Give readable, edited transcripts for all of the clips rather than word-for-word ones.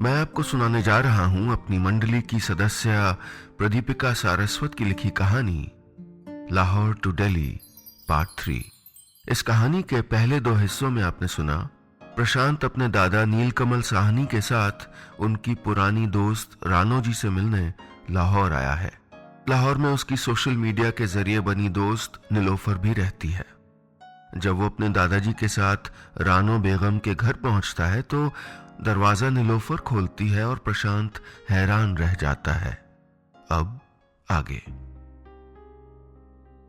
मैं आपको सुनाने जा रहा हूं अपनी मंडली की सदस्य प्रदीपिका सारस्वत की लिखी कहानी लाहौर टू दिल्ली पार्ट 3। इस कहानी के पहले 2 हिस्सों में आपने सुना प्रशांत अपने दादा नीलकमल साहनी के साथ उनकी पुरानी दोस्त रानो जी से मिलने लाहौर आया है। लाहौर में उसकी सोशल मीडिया के जरिए बनी दोस्त नीलोफर भी रहती है। जब वो अपने दादाजी के साथ रानो बेगम के घर पहुंचता है तो दरवाजा नीलोफर खोलती है और प्रशांत हैरान रह जाता है। अब आगे।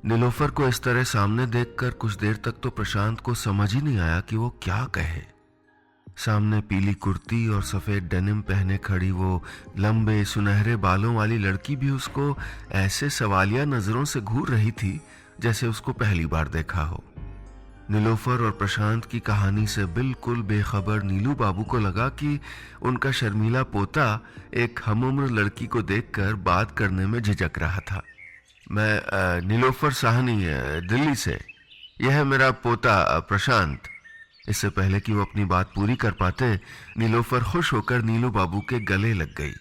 नीलोफर को इस तरह सामने देखकर कुछ देर तक तो प्रशांत को समझ ही नहीं आया कि वो क्या कहे। सामने पीली कुर्ती और सफेद डेनिम पहने खड़ी वो लंबे सुनहरे बालों वाली लड़की भी उसको ऐसे सवालिया नजरों से घूर रही थी जैसे उसको पहली बार देखा हो। नीलोफर और प्रशांत की कहानी से बिल्कुल बेखबर नीलू बाबू को लगा कि उनका शर्मीला पोता एक हमउम्र लड़की को देखकर बात करने में झिझक रहा था। मैं नीलोफर साहनी दिल्ली से, यह है मेरा पोता प्रशांत। इससे पहले कि वो अपनी बात पूरी कर पाते नीलोफर खुश होकर नीलू बाबू के गले लग गई।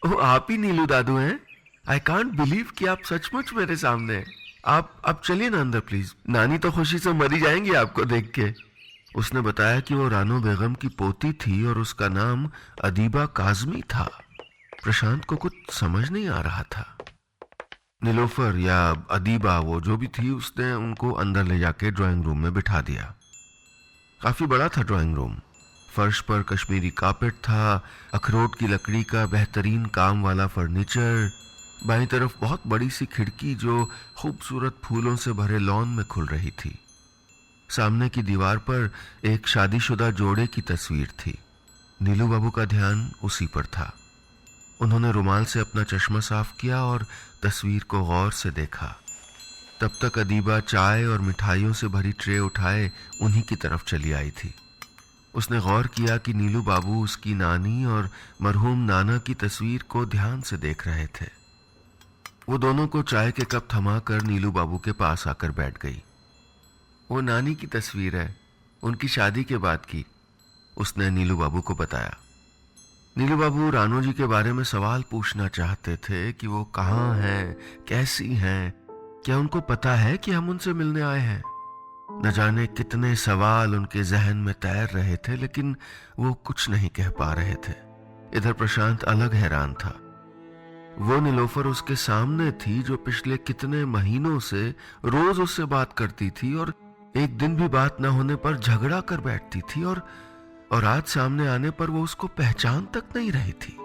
ओह, आप ही नीलू दादू हैं? आई कांट बिलीव कि आप सचमुच मेरे सामने हैं। आप चलिए ना अंदर प्लीज, नानी तो खुशी से मरी जाएंगी आपको देख के। उसने बताया कि वो रानो बेगम की पोती थी और उसका नाम अदीबा काजमी था। प्रशांत को कुछ समझ नहीं आ रहा था। नीलोफर या अदीबा वो जो भी थी, उसने उनको अंदर ले जाके ड्राइंग रूम में बिठा दिया। काफी बड़ा था ड्राइंग रूम। फर्श पर कश्मीरी कारपेट था, अखरोट की लकड़ी का बेहतरीन काम वाला फर्नीचर, बाईं तरफ बहुत बड़ी सी खिड़की जो खूबसूरत फूलों से भरे लॉन में खुल रही थी। सामने की दीवार पर एक शादीशुदा जोड़े की तस्वीर थी। नीलू बाबू का ध्यान उसी पर था। उन्होंने रुमाल से अपना चश्मा साफ किया और तस्वीर को गौर से देखा। तब तक अदीबा चाय और मिठाइयों से भरी ट्रे उठाए उन्हीं की तरफ चली आई थी। उसने गौर किया कि नीलू बाबू उसकी नानी और मरहूम नाना की तस्वीर को ध्यान से देख रहे थे। वो दोनों को चाय के कप थमाकर नीलू बाबू के पास आकर बैठ गई। वो नानी की तस्वीर है, उनकी शादी के बाद की, उसने नीलू बाबू को बताया। नीलू बाबू रानो जी के बारे में सवाल पूछना चाहते थे कि वो कहाँ हैं, कैसी हैं, क्या उनको पता है कि हम उनसे मिलने आए हैं। न जाने कितने सवाल उनके जहन में तैर रहे थे, लेकिन वो कुछ नहीं कह पा रहे थे। इधर प्रशांत अलग हैरान था। वो नीलोफर उसके सामने थी जो पिछले कितने महीनों से रोज उससे बात करती थी और एक दिन भी बात न होने पर झगड़ा कर बैठती थी, और आज सामने आने पर वो उसको पहचान तक नहीं रही थी।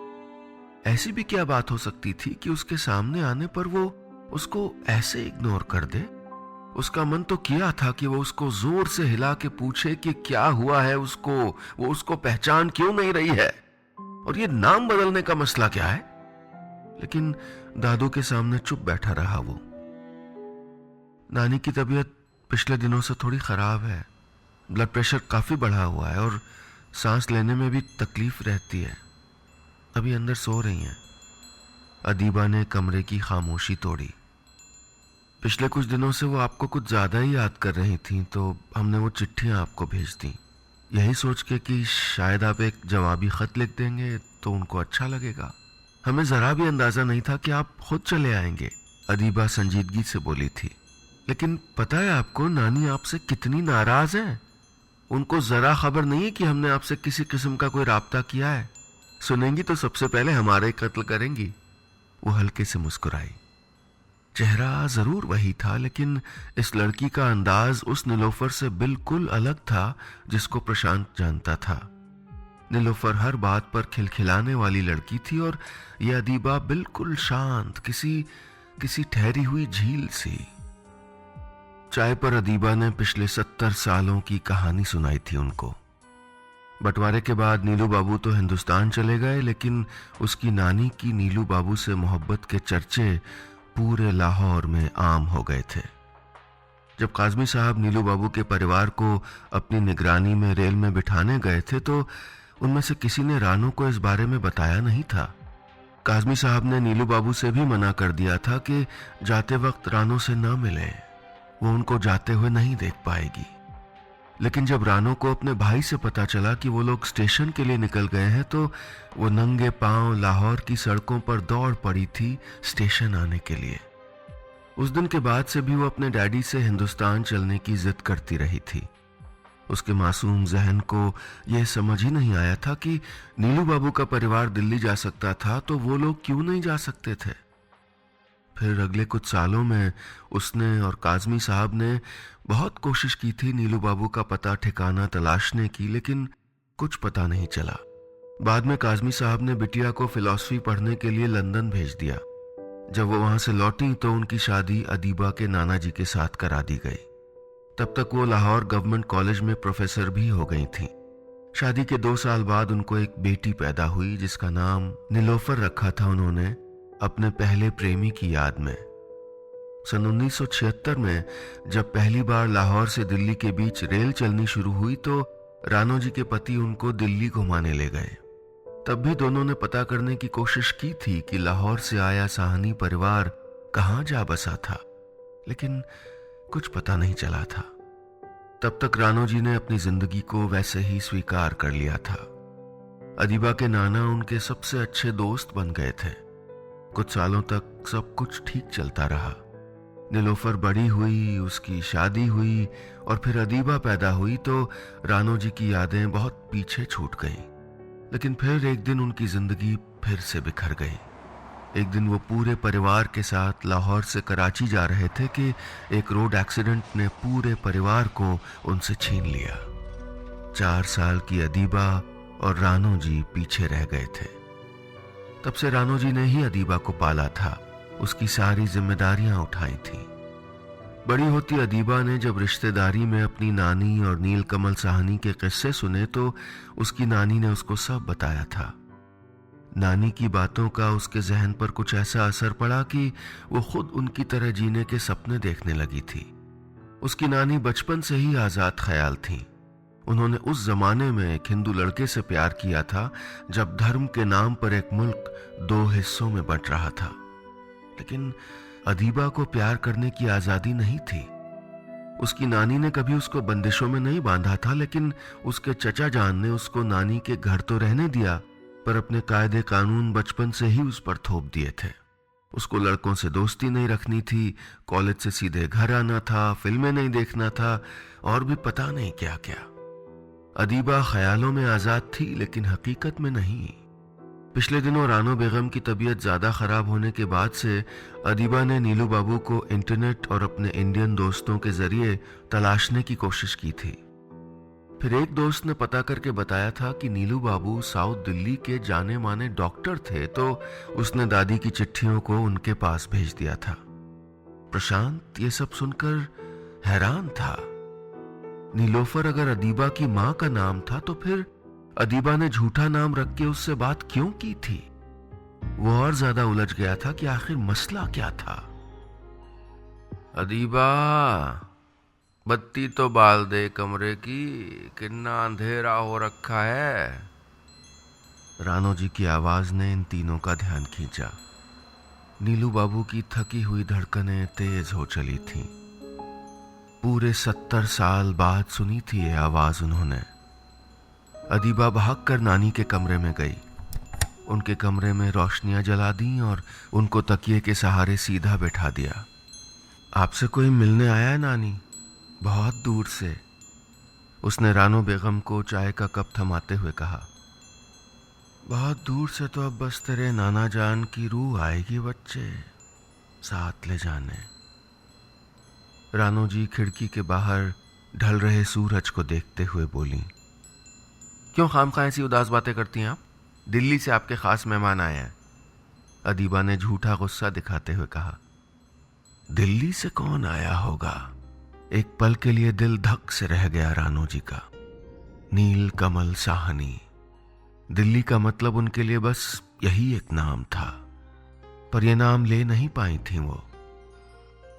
ऐसी भी क्या बात हो सकती थी कि उसके सामने आने पर वो उसको ऐसे इग्नोर कर दे। उसका मन तो किया था कि वो उसको जोर से हिला के पूछे कि क्या हुआ है उसको, वो उसको पहचान क्यों नहीं रही है, और ये नाम बदलने का मसला क्या है। लेकिन दादू के सामने चुप बैठा रहा वो। नानी की तबीयत पिछले दिनों से थोड़ी खराब है। ब्लड प्रेशर काफी बढ़ा हुआ है और सांस लेने में भी तकलीफ रहती है। अभी अंदर सो रही हैं। अदीबा ने कमरे की खामोशी तोड़ी। पिछले कुछ दिनों से वो आपको कुछ ज्यादा ही याद कर रही थी, तो हमने वो चिट्ठियां आपको भेज दी, यही सोच के कि शायद आप एक जवाबी खत लिख देंगे तो उनको अच्छा लगेगा। हमें जरा भी अंदाजा नहीं था कि आप खुद चले आएंगे, अदीबा संजीदगी से बोली थी। लेकिन पता है आपको नानी आपसे कितनी नाराज हैं। उनको जरा खबर नहीं है कि हमने आपसे किसी किस्म का कोई राब्ता किया है। सुनेंगी तो सबसे पहले हमारा ही कत्ल करेंगी। वो हल्के से मुस्कुराई। चेहरा जरूर वही था, लेकिन इस लड़की का अंदाज उस नीलोफर से बिल्कुल अलग था जिसको प्रशांत जानता था। नीलोफर हर बात पर खिलखिलाने वाली लड़की थी और यह अदीबा बिल्कुल शांत, किसी ठहरी हुई झील सी। चाय पर अदीबा ने पिछले 70 सालों की कहानी सुनाई थी उनको। बंटवारे के बाद नीलू बाबू तो हिंदुस्तान चले गए, लेकिन उसकी नानी की नीलू बाबू से मोहब्बत के चर्चे पूरे लाहौर में आम हो गए थे। जब काजमी साहब नीलू बाबू के परिवार को अपनी निगरानी में रेल में बिठाने गए थे तो उनमें से किसी ने रानो को इस बारे में बताया नहीं था। काजमी साहब ने नीलू बाबू से भी मना कर दिया था कि जाते वक्त रानो से न मिले, वो उनको जाते हुए नहीं देख पाएगी। लेकिन जब रानो को अपने भाई से पता चला कि वो लोग स्टेशन के लिए निकल गए हैं तो वो नंगे पांव लाहौर की सड़कों पर दौड़ पड़ी थी स्टेशन आने के लिए। उस दिन के बाद से भी वो अपने डैडी से हिंदुस्तान चलने की जिद करती रही थी। उसके मासूम जहन को यह समझ ही नहीं आया था कि नीलू बाबू का परिवार दिल्ली जा सकता था तो वो लोग क्यों नहीं जा सकते थे। फिर अगले कुछ सालों में उसने और काजमी साहब ने बहुत कोशिश की थी नीलू बाबू का पता ठिकाना तलाशने की, लेकिन कुछ पता नहीं चला। बाद में काजमी साहब ने बिटिया को फिलॉसफी पढ़ने के लिए लंदन भेज दिया। जब वो वहां से लौटी तो उनकी शादी अदीबा के नाना जी के साथ करा दी गई। तब तक वो लाहौर गवर्नमेंट कॉलेज में प्रोफेसर भी हो गई थी। शादी के 2 साल बाद उनको एक बेटी पैदा हुई जिसका नाम नीलोफर रखा था उन्होंने अपने पहले प्रेमी की याद में। सन 1976 में जब पहली बार लाहौर से दिल्ली के बीच रेल चलनी शुरू हुई तो रानो जी के पति उनको दिल्ली घुमाने ले गए। तब भी दोनों ने पता करने की कोशिश की थी कि लाहौर से आया साहनी परिवार कहाँ जा बसा था, लेकिन कुछ पता नहीं चला था। तब तक रानो जी ने अपनी जिंदगी को वैसे ही स्वीकार कर लिया था। अदीबा के नाना उनके सबसे अच्छे दोस्त बन गए थे। कुछ सालों तक सब कुछ ठीक चलता रहा। नीलोफर बड़ी हुई, उसकी शादी हुई और फिर अदीबा पैदा हुई तो रानो जी की यादें बहुत पीछे छूट गईं। लेकिन फिर एक दिन उनकी जिंदगी फिर से बिखर गई। एक दिन वो पूरे परिवार के साथ लाहौर से कराची जा रहे थे कि एक रोड एक्सीडेंट ने पूरे परिवार को उनसे छीन लिया। 4 साल की अदीबा और रानो जी पीछे रह गए थे। तब से रानो जी ने ही अदीबा को पाला था, उसकी सारी जिम्मेदारियां उठाई थीं। बड़ी होती अदीबा ने जब रिश्तेदारी में अपनी नानी और नीलकमल साहनी के किस्से सुने तो उसकी नानी ने उसको सब बताया था। नानी की बातों का उसके जहन पर कुछ ऐसा असर पड़ा कि वो खुद उनकी तरह जीने के सपने देखने लगी थी। उसकी नानी बचपन से ही आजाद ख्याल थीं। उन्होंने उस जमाने में एक हिंदू लड़के से प्यार किया था जब धर्म के नाम पर एक मुल्क 2 हिस्सों में बंट रहा था। लेकिन अदीबा को प्यार करने की आजादी नहीं थी। उसकी नानी ने कभी उसको बंदिशों में नहीं बांधा था, लेकिन उसके चचा जान ने उसको नानी के घर तो रहने दिया, पर अपने कायदे कानून बचपन से ही उस पर थोप दिए थे। उसको लड़कों से दोस्ती नहीं रखनी थी, कॉलेज से सीधे घर आना था, फिल्में नहीं देखना था और भी पता नहीं क्या क्या। अदीबा ख्यालों में आजाद थी लेकिन हकीकत में नहीं। पिछले दिनों रानो बेगम की तबीयत ज्यादा खराब होने के बाद से अदीबा ने नीलू बाबू को इंटरनेट और अपने इंडियन दोस्तों के जरिए तलाशने की कोशिश की थी। फिर एक दोस्त ने पता करके बताया था कि नीलू बाबू साउथ दिल्ली के जाने माने डॉक्टर थे, तो उसने दादी की चिट्ठियों को उनके पास भेज दिया था। प्रशांत ये सब सुनकर हैरान था। नीलोफर अगर अदीबा की मां का नाम था तो फिर अदीबा ने झूठा नाम रख के उससे बात क्यों की थी? वो और ज्यादा उलझ गया था कि आखिर मसला क्या था। अदीबा, बत्ती तो बाल दे कमरे की, कितना अंधेरा हो रखा है। रानो जी की आवाज ने इन तीनों का ध्यान खींचा। नीलू बाबू की थकी हुई धड़कनें तेज हो चली थीं। पूरे 70 साल बाद सुनी थी ये आवाज उन्होंने। अदीबा भागकर नानी के कमरे में गई। उनके कमरे में रोशनियां जला दी और उनको तकिए के सहारे सीधा बैठा दिया। आपसे कोई मिलने आया है नानी? बहुत दूर से, उसने रानो बेगम को चाय का कप थमाते हुए कहा। बहुत दूर से तो अब बस तेरे नाना जान की रूह आएगी बच्चे, साथ ले जाने। रानो जी खिड़की के बाहर ढल रहे सूरज को देखते हुए बोली। क्यों खामखा ऐसी उदास बातें करती हैं आप? दिल्ली से आपके खास मेहमान आए हैं। अदीबा ने झूठा गुस्सा दिखाते हुए कहा। दिल्ली से कौन आया होगा? एक पल के लिए दिल धक से रह गया रानो जी का। नीलकमल साहनी, दिल्ली का मतलब उनके लिए बस यही एक नाम था, पर यह नाम ले नहीं पाई थी वो।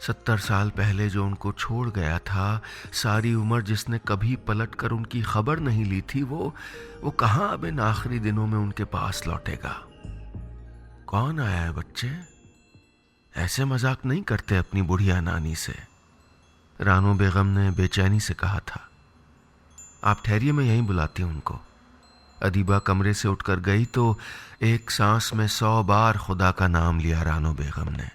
70 साल पहले जो उनको छोड़ गया था, सारी उम्र जिसने कभी पलटकर उनकी खबर नहीं ली थी, वो कहां अब इन आखिरी दिनों में उनके पास लौटेगा? कौन आया है बच्चे? ऐसे मजाक नहीं करते अपनी बुढ़िया नानी से, रानो बेगम ने बेचैनी से कहा था। आप ठहरिए, मैं यहीं बुलाती हूँ उनको। अदीबा कमरे से उठकर गई तो एक सांस में 100 बार खुदा का नाम लिया रानो बेगम ने।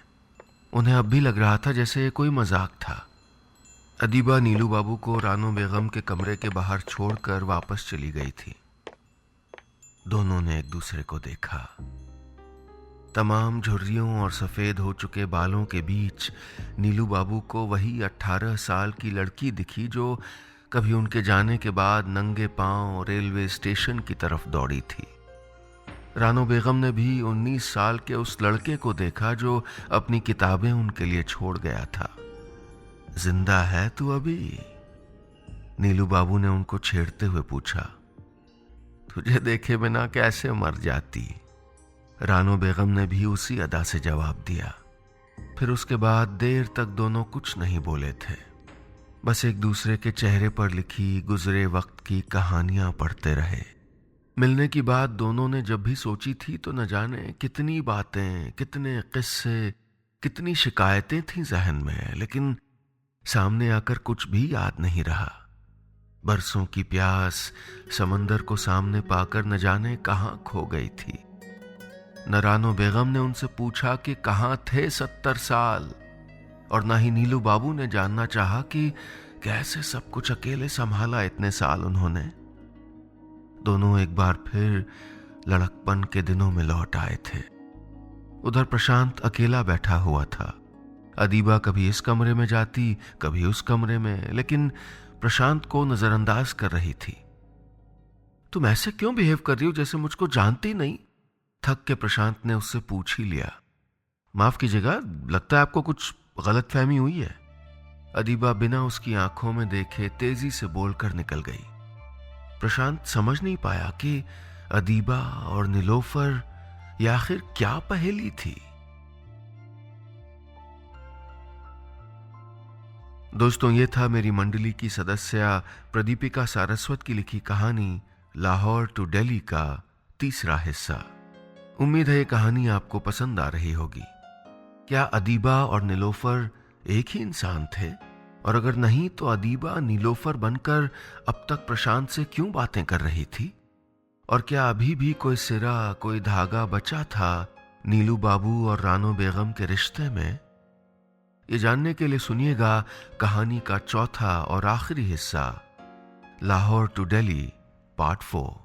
उन्हें अब भी लग रहा था जैसे ये कोई मजाक था। अदीबा नीलू बाबू को रानो बेगम के कमरे के बाहर छोड़कर वापस चली गई थी। दोनों ने एक दूसरे को देखा। तमाम झुर्रियों और सफेद हो चुके बालों के बीच नीलू बाबू को वही 18 साल की लड़की दिखी जो कभी उनके जाने के बाद नंगे पांव रेलवे स्टेशन की तरफ दौड़ी थी। रानो बेगम ने भी 19 साल के उस लड़के को देखा जो अपनी किताबें उनके लिए छोड़ गया था। जिंदा है तू अभी? नीलू बाबू ने उनको छेड़ते हुए पूछा। तुझे देखे बिना कैसे मर जाती? रानो बेगम ने भी उसी अदा से जवाब दिया। फिर उसके बाद देर तक दोनों कुछ नहीं बोले थे, बस एक दूसरे के चेहरे पर लिखी गुजरे वक्त की कहानियां पढ़ते रहे। मिलने की बात दोनों ने जब भी सोची थी तो न जाने कितनी बातें, कितने किस्से, कितनी शिकायतें थीं जहन में, लेकिन सामने आकर कुछ भी याद नहीं रहा। बरसों की प्यास समंदर को सामने पाकर न जाने कहां खो गई थी। न रानो बेगम ने उनसे पूछा कि कहां थे 70 साल, और न ही नीलू बाबू ने जानना चाहा कि कैसे सब कुछ अकेले संभाला इतने साल उन्होंने। दोनों एक बार फिर लड़कपन के दिनों में लौट आए थे। उधर प्रशांत अकेला बैठा हुआ था। अदीबा कभी इस कमरे में जाती, कभी उस कमरे में, लेकिन प्रशांत को नजरअंदाज कर रही थी। तुम ऐसे क्यों बिहेव कर रही हो जैसे मुझको जानती नहीं? थक के प्रशांत ने उससे पूछ ही लिया। माफ कीजिएगा, लगता है आपको कुछ गलतफहमी हुई है। अदीबा बिना उसकी आंखों में देखे तेजी से बोलकर निकल गई। प्रशांत समझ नहीं पाया कि अदीबा और नीलोफर ये आखिर क्या पहेली थी। दोस्तों, ये था मेरी मंडली की सदस्या प्रदीपिका सारस्वत की लिखी कहानी लाहौर टू दिल्ली का तीसरा हिस्सा। उम्मीद है ये कहानी आपको पसंद आ रही होगी। क्या अदीबा और नीलोफर एक ही इंसान थे? और अगर नहीं तो अदीबा नीलोफर बनकर अब तक प्रशांत से क्यों बातें कर रही थी? और क्या अभी भी कोई सिरा, कोई धागा बचा था नीलू बाबू और रानो बेगम के रिश्ते में? ये जानने के लिए सुनिएगा कहानी का चौथा और आखिरी हिस्सा, लाहौर टू दिल्ली पार्ट 4।